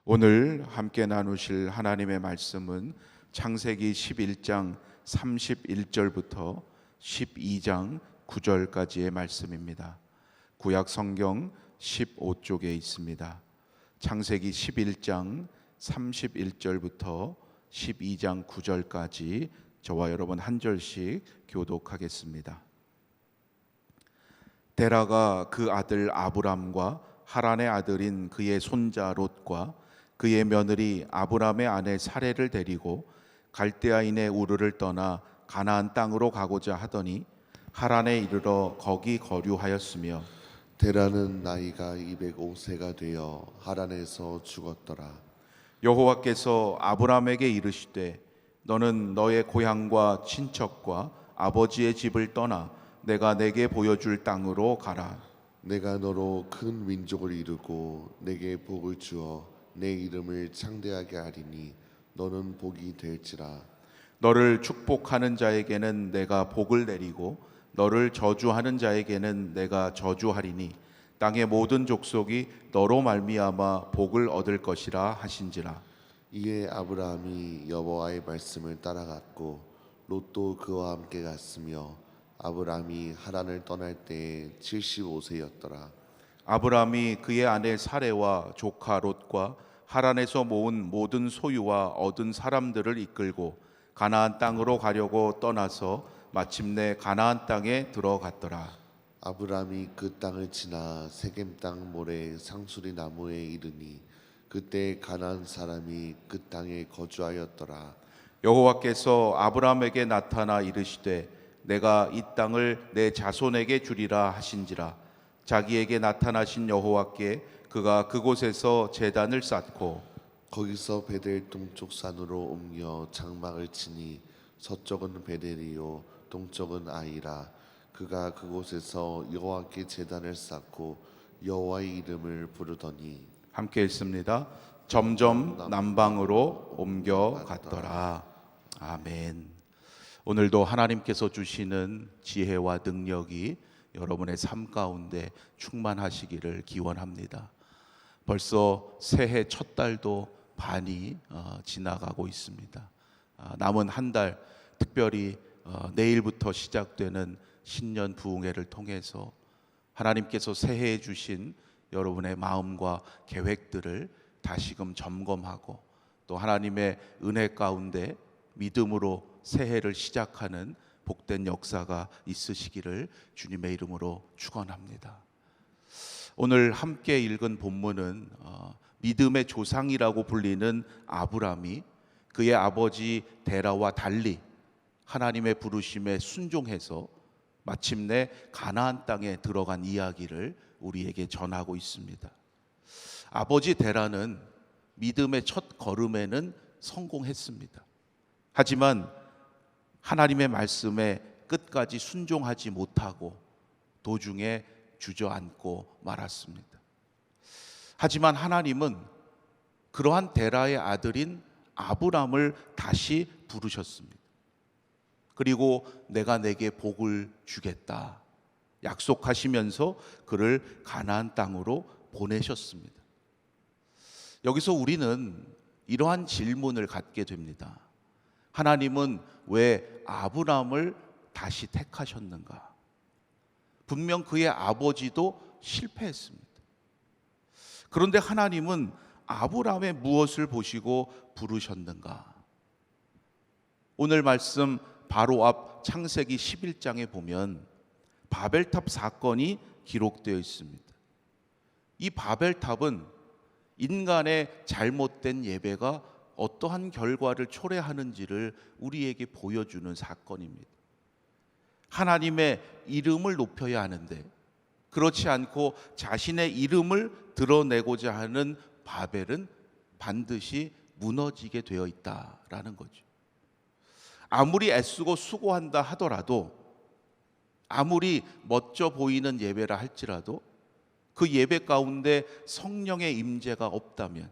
오늘 함께 나누실 하나님의 말씀은 창세기 11장 31절부터 12장 9절까지의 말씀입니다. 구약 성경 15쪽에 있습니다. 창세기 11장 31절부터 12장 9절까지 저와 여러분 한 절씩 교독하겠습니다. 데라가 그 아들 아브람과 하란의 아들인 그의 손자 롯과 그의 며느리 아브람의 아내 사레를 데리고 갈대아인의 우르를 떠나 가나안 땅으로 가고자 하더니 하란에 이르러 거기 거류하였으며 데라는 나이가 205세가 되어 하란에서 죽었더라. 여호와께서 아브람에게 이르시되 너는 너의 고향과 친척과 아버지의 집을 떠나 내가 내게 보여줄 땅으로 가라. 내가 너로 큰 민족을 이루고 내게 복을 주어 내 이름을 창대하게 하리니 너는 복이 될지라. 너를 축복하는 자에게는 내가 복을 내리고 너를 저주하는 자에게는 내가 저주하리니 땅의 모든 족속이 너로 말미암아 복을 얻을 것이라 하신지라. 이에 아브라함이 여호와의 말씀을 따라갔고 롯도 그와 함께 갔으며 아브라함이 하란을 떠날 때에 75세였더라. 아브람이 그의 아내 사레와 조카 롯과 하란에서 모은 모든 소유와 얻은 사람들을 이끌고 가나안 땅으로 가려고 떠나서 마침내 가나안 땅에 들어갔더라. 아브라함이 그 땅을 지나 세겜 땅 모래 상수리 나무에 이르니 그때 가나안 사람이 그 땅에 거주하였더라. 여호와께서 아브람에게 나타나 이르시되 내가 이 땅을 내 자손에게 주리라 하신지라. 자기에게 나타나신 여호와께 그가 그곳에서 제단을 쌓고 거기서 베델 동쪽 산으로 옮겨 장막을 치니 서쪽은 베델이요 동쪽은 아이라. 그가 그곳에서 여호와께 제단을 쌓고 여호와의 이름을 부르더니 함께 읽습니다. 점점 남방으로 옮겨갔더라. 아멘. 오늘도 하나님께서 주시는 지혜와 능력이 여러분의 삶 가운데 충만하시기를 기원합니다. 벌써 새해 첫 달도 반이 지나가고 있습니다. 남은 한 달, 특별히 내일부터 시작되는 신년 부흥회를 통해서 하나님께서 새해에 주신 여러분의 마음과 계획들을 다시금 점검하고 또 하나님의 은혜 가운데 믿음으로 새해를 시작하는 복된 역사가 있으시기를 주님의 이름으로 축원합니다. 오늘 함께 읽은 본문은 믿음의 조상이라고 불리는 아브람이 그의 아버지 데라와 달리 하나님의 부르심에 순종해서 마침내 가나안 땅에 들어간 이야기를 우리에게 전하고 있습니다. 아버지 데라는 믿음의 첫 걸음에는 성공했습니다. 하지만 하나님의 말씀에 끝까지 순종하지 못하고 도중에 주저앉고 말았습니다. 하지만 하나님은 그러한 데라의 아들인 아브람을 다시 부르셨습니다. 그리고 내가 내게 복을 주겠다 약속하시면서 그를 가나안 땅으로 보내셨습니다. 여기서 우리는 이러한 질문을 갖게 됩니다. 하나님은 왜 아브람을 다시 택하셨는가? 분명 그의 아버지도 실패했습니다. 그런데 하나님은 아브람의 무엇을 보시고 부르셨는가? 오늘 말씀 바로 앞 창세기 11장에 보면 바벨탑 사건이 기록되어 있습니다. 이 바벨탑은 인간의 잘못된 예배가 어떠한 결과를 초래하는지를 우리에게 보여주는 사건입니다. 하나님의 이름을 높여야 하는데 그렇지 않고 자신의 이름을 드러내고자 하는 바벨은 반드시 무너지게 되어 있다라는 거죠. 아무리 애쓰고 수고한다 하더라도 아무리 멋져 보이는 예배라 할지라도 그 예배 가운데 성령의 임재가 없다면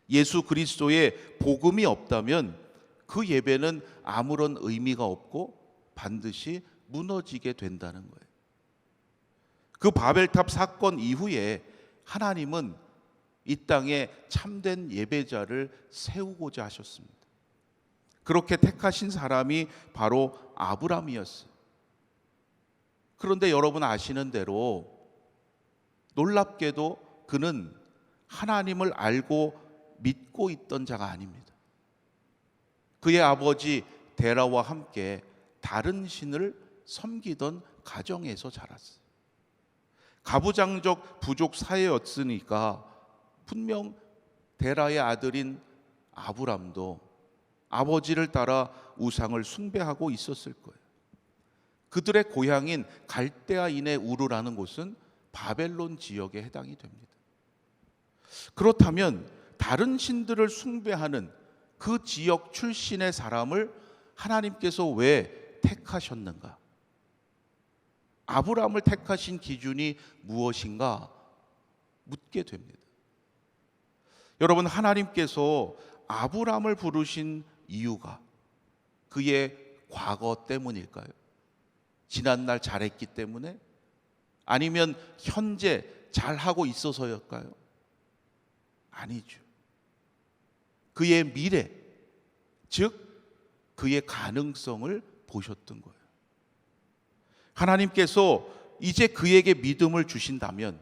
예수 그리스도의 복음이 없다면 그 예배는 아무런 의미가 없고 반드시 무너지게 된다는 거예요. 그 바벨탑 사건 이후에 하나님은 이 땅에 참된 예배자를 세우고자 하셨습니다. 그렇게 택하신 사람이 바로 아브라함이었어요. 그런데 여러분 아시는 대로 놀랍게도 그는 하나님을 알고 믿고 있던 자가 아닙니다. 그의 아버지 데라와 함께 다른 신을 섬기던 가정에서 자랐어요. 가부장적 부족 사회였으니까 분명 데라의 아들인 아브람도 아버지를 따라 우상을 숭배하고 있었을 거예요. 그들의 고향인 갈대아인의 우르라는 곳은 바벨론 지역에 해당이 됩니다. 그렇다면 다른 신들을 숭배하는 그 지역 출신의 사람을 하나님께서 왜 택하셨는가? 아브라함을 택하신 기준이 무엇인가 묻게 됩니다. 여러분, 하나님께서 아브라함을 부르신 이유가 그의 과거 때문일까요? 지난날 잘했기 때문에? 아니면 현재 잘하고 있어서일까요? 아니죠. 그의 미래, 즉 그의 가능성을 보셨던 거예요. 하나님께서 이제 그에게 믿음을 주신다면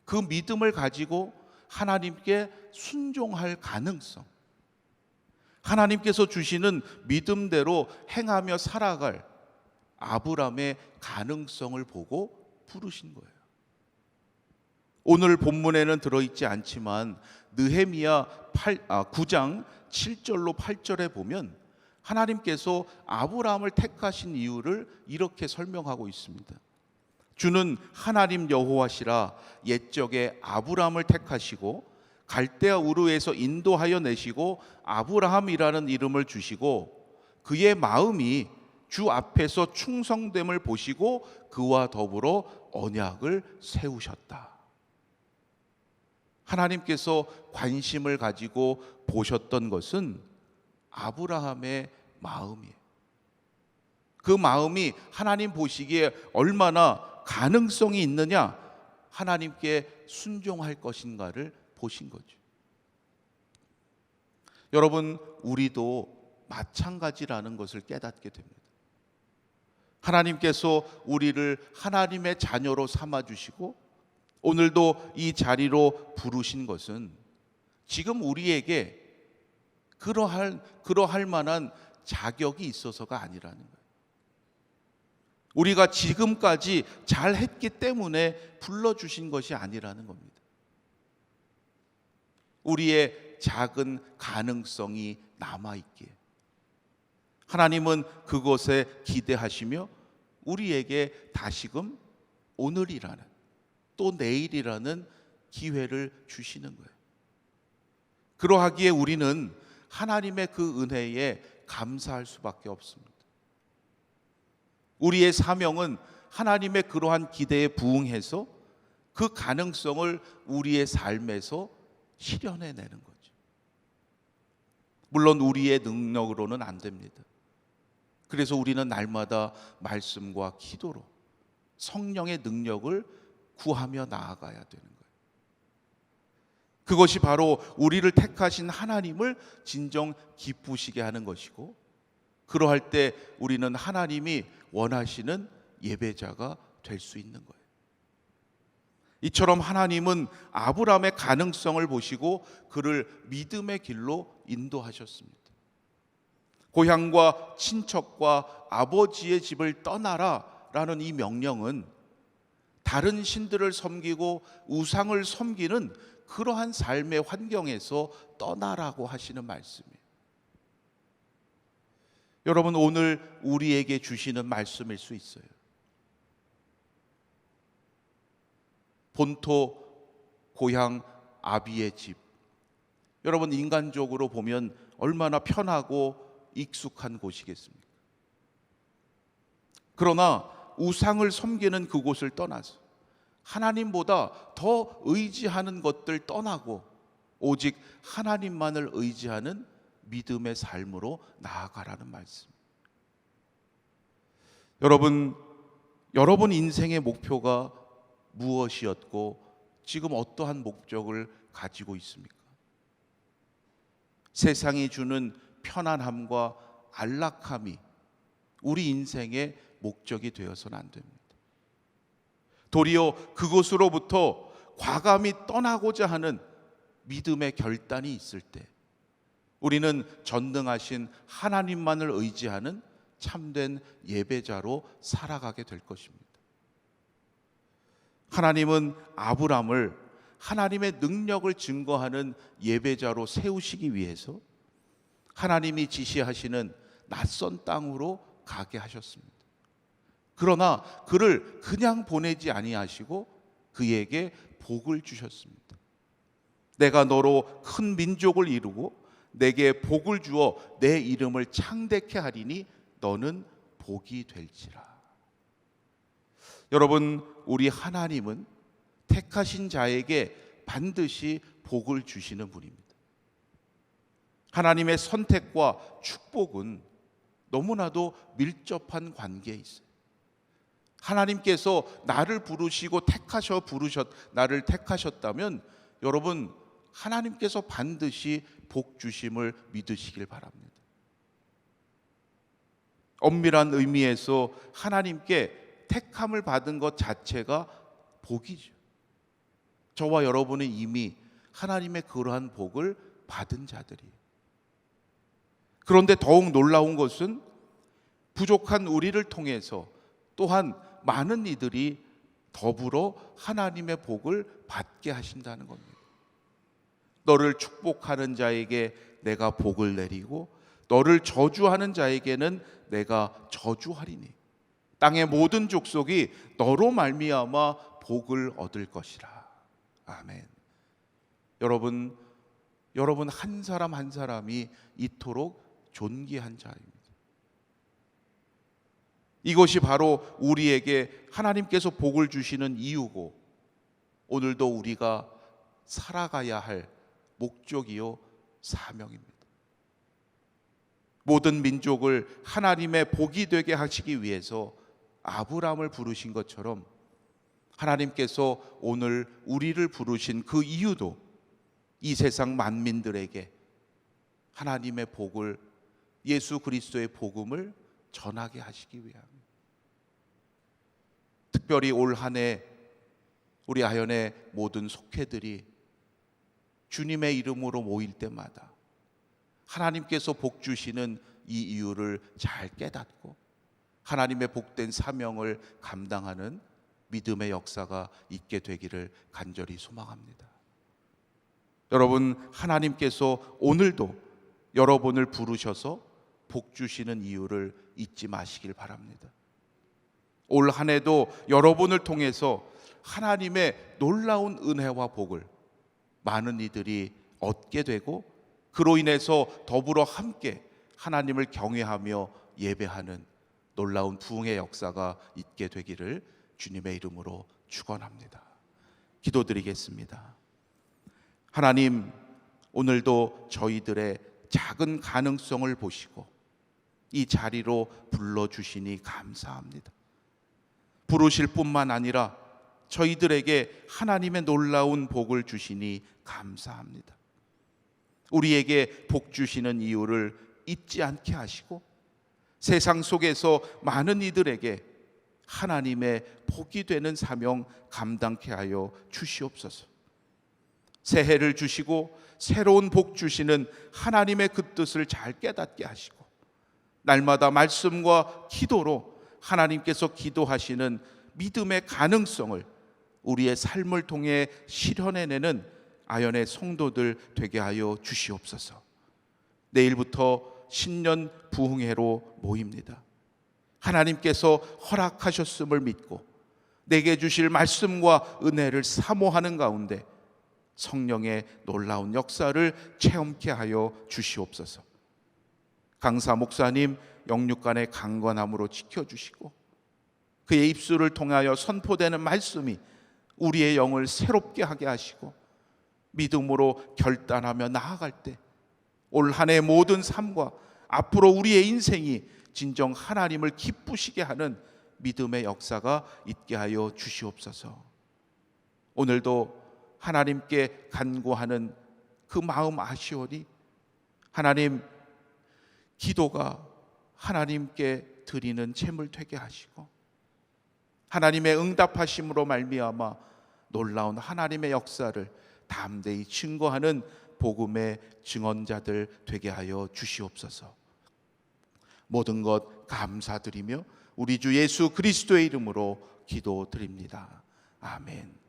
그 믿음을 가지고 하나님께 순종할 가능성, 하나님께서 주시는 믿음대로 행하며 살아갈 아브라함의 가능성을 보고 부르신 거예요. 오늘 본문에는 들어있지 않지만 느헤미야 9장 7절로 8절에 보면 하나님께서 아브라함을 택하신 이유를 이렇게 설명하고 있습니다. 주는 하나님 여호와시라 옛적에 아브라함을 택하시고 갈대아 우르에서 인도하여 내시고 아브라함이라는 이름을 주시고 그의 마음이 주 앞에서 충성됨을 보시고 그와 더불어 언약을 세우셨다. 하나님께서 관심을 가지고 보셨던 것은 아브라함의 마음이에요. 그 마음이 하나님 보시기에 얼마나 가능성이 있느냐, 하나님께 순종할 것인가를 보신 거죠. 여러분, 우리도 마찬가지라는 것을 깨닫게 됩니다. 하나님께서 우리를 하나님의 자녀로 삼아주시고 오늘도 이 자리로 부르신 것은 지금 우리에게 그러할 만한 자격이 있어서가 아니라는 거예요. 우리가 지금까지 잘했기 때문에 불러주신 것이 아니라는 겁니다. 우리의 작은 가능성이 남아있기에 하나님은 그것에 기대하시며 우리에게 다시금 오늘이라는 또 내일이라는 기회를 주시는 거예요. 그러하기에 우리는 하나님의 그 은혜에 감사할 수밖에 없습니다. 우리의 사명은 하나님의 그러한 기대에 부응해서 그 가능성을 우리의 삶에서 실현해내는 거죠. 물론 우리의 능력으로는 안 됩니다. 그래서 우리는 날마다 말씀과 기도로 성령의 능력을 구하며 나아가야 되는 거예요. 그것이 바로 우리를 택하신 하나님을 진정 기쁘시게 하는 것이고, 그러할 때 우리는 하나님이 원하시는 예배자가 될 수 있는 거예요. 이처럼 하나님은 아브라함의 가능성을 보시고 그를 믿음의 길로 인도하셨습니다. 고향과 친척과 아버지의 집을 떠나라 라는 이 명령은 다른 신들을 섬기고 우상을 섬기는 그러한 삶의 환경에서 떠나라고 하시는 말씀이에요. 여러분, 오늘 우리에게 주시는 말씀일 수 있어요. 본토 고향 아비의 집, 여러분 인간적으로 보면 얼마나 편하고 익숙한 곳이겠습니까? 그러나 우상을 섬기는 그곳을 떠나서 하나님보다 더 의지하는 것들 떠나고 오직 하나님만을 의지하는 믿음의 삶으로 나아가라는 말씀. 여러분 인생의 목표가 무엇이었고 지금 어떠한 목적을 가지고 있습니까? 세상이 주는 편안함과 안락함이 우리 인생의 목적이 되어서는 안 됩니다. 도리어 그곳으로부터 과감히 떠나고자 하는 믿음의 결단이 있을 때 우리는 전능하신 하나님만을 의지하는 참된 예배자로 살아가게 될 것입니다. 하나님은 아브람을 하나님의 능력을 증거하는 예배자로 세우시기 위해서 하나님이 지시하시는 낯선 땅으로 가게 하셨습니다. 그러나 그를 그냥 보내지 아니하시고 그에게 복을 주셨습니다. 내가 너로 큰 민족을 이루고 내게 복을 주어 내 이름을 창대케 하리니 너는 복이 될지라. 여러분, 우리 하나님은 택하신 자에게 반드시 복을 주시는 분입니다. 하나님의 선택과 축복은 너무나도 밀접한 관계에 있어요. 하나님께서 나를 부르시고 나를 택하셨다면 여러분, 하나님께서 반드시 복 주심을 믿으시길 바랍니다. 엄밀한 의미에서 하나님께 택함을 받은 것 자체가 복이죠. 저와 여러분은 이미 하나님의 그러한 복을 받은 자들이에요. 그런데 더욱 놀라운 것은 부족한 우리를 통해서 또한 많은 이들이 더불어 하나님의 복을 받게 하신다는 겁니다. 너를 축복하는 자에게 내가 복을 내리고 너를 저주하는 자에게는 내가 저주하리니 땅의 모든 족속이 너로 말미암아 복을 얻을 것이라. 아멘. 여러분 한 사람 한 사람이 이토록 존귀한 자입니다. 이것이 바로 우리에게 하나님께서 복을 주시는 이유고 오늘도 우리가 살아가야 할 목적이요 사명입니다. 모든 민족을 하나님의 복이 되게 하시기 위해서 아브람을 부르신 것처럼 하나님께서 오늘 우리를 부르신 그 이유도 이 세상 만민들에게 하나님의 복을, 예수 그리스도의 복음을 전하게 하시기 위함입니다. 특별히 올 한 해 우리 아현의 모든 속회들이 주님의 이름으로 모일 때마다 하나님께서 복 주시는 이 이유를 잘 깨닫고 하나님의 복된 사명을 감당하는 믿음의 역사가 있게 되기를 간절히 소망합니다. 여러분, 하나님께서 오늘도 여러분을 부르셔서 복 주시는 이유를 잊지 마시길 바랍니다. 올 한 해도 여러분을 통해서 하나님의 놀라운 은혜와 복을 많은 이들이 얻게 되고 그로 인해서 더불어 함께 하나님을 경외하며 예배하는 놀라운 부흥의 역사가 있게 되기를 주님의 이름으로 축원합니다. 기도드리겠습니다. 하나님, 오늘도 저희들의 작은 가능성을 보시고 이 자리로 불러주시니 감사합니다. 부르실 뿐만 아니라 저희들에게 하나님의 놀라운 복을 주시니 감사합니다. 우리에게 복 주시는 이유를 잊지 않게 하시고 세상 속에서 많은 이들에게 하나님의 복이 되는 사명 감당케 하여 주시옵소서. 새해를 주시고 새로운 복 주시는 하나님의 그 뜻을 잘 깨닫게 하시고 날마다 말씀과 기도로 하나님께서 기도하시는 믿음의 가능성을 우리의 삶을 통해 실현해내는 아현의 성도들 되게 하여 주시옵소서. 내일부터 신년 부흥회로 모입니다. 하나님께서 허락하셨음을 믿고 내게 주실 말씀과 은혜를 사모하는 가운데 성령의 놀라운 역사를 체험케 하여 주시옵소서. 강사 목사님 영육간의 강건함으로 지켜주시고 그의 입술을 통하여 선포되는 말씀이 우리의 영을 새롭게 하게 하시고 믿음으로 결단하며 나아갈 때 올 한 해의 모든 삶과 앞으로 우리의 인생이 진정 하나님을 기쁘시게 하는 믿음의 역사가 있게 하여 주시옵소서. 오늘도 하나님께 간구하는 그 마음 아시오니 하나님, 기도가 하나님께 드리는 제물 되게 하시고 하나님의 응답하심으로 말미암아 놀라운 하나님의 역사를 담대히 증거하는 복음의 증언자들 되게 하여 주시옵소서. 모든 것 감사드리며 우리 주 예수 그리스도의 이름으로 기도드립니다. 아멘.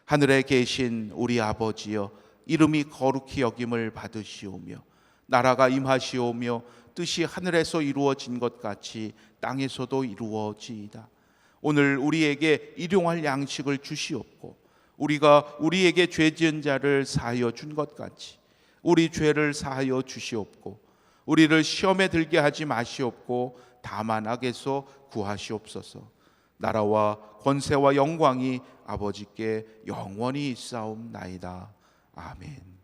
하늘에 계신 우리 아버지여, 이름이 거룩히 여김을 받으시오며 나라가 임하시오며 뜻이 하늘에서 이루어진 것 같이 땅에서도 이루어지이다. 오늘 우리에게 일용할 양식을 주시옵고 우리가 우리에게 죄 지은 자를 사하여 준 것 같이 우리 죄를 사하여 주시옵고 우리를 시험에 들게 하지 마시옵고 다만 악에서 구하시옵소서. 나라와 권세와 영광이 아버지께 영원히 있사옵나이다. 아멘.